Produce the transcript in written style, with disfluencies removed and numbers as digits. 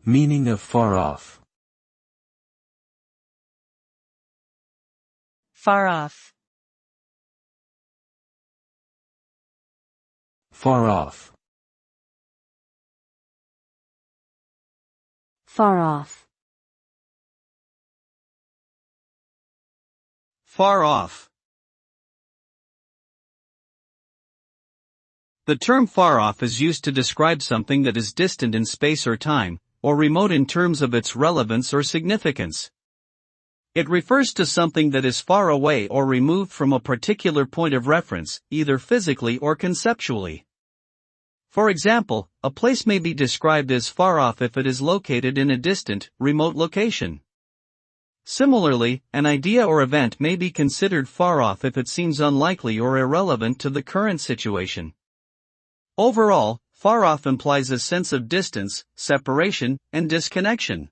Meaning of far off. Far off. Far off. Far off. Far off. The term far off is used to describe something that is distant in space or time, or remote in terms of its relevance or significance. It refers to something that is far away or removed from a particular point of reference, either physically or conceptually. For example, a place may be described as far off if it is located in a distant, remote location. Similarly, an idea or event may be considered far off if it seems unlikely or irrelevant to the current situation. Overall, far off implies a sense of distance, separation, and disconnection.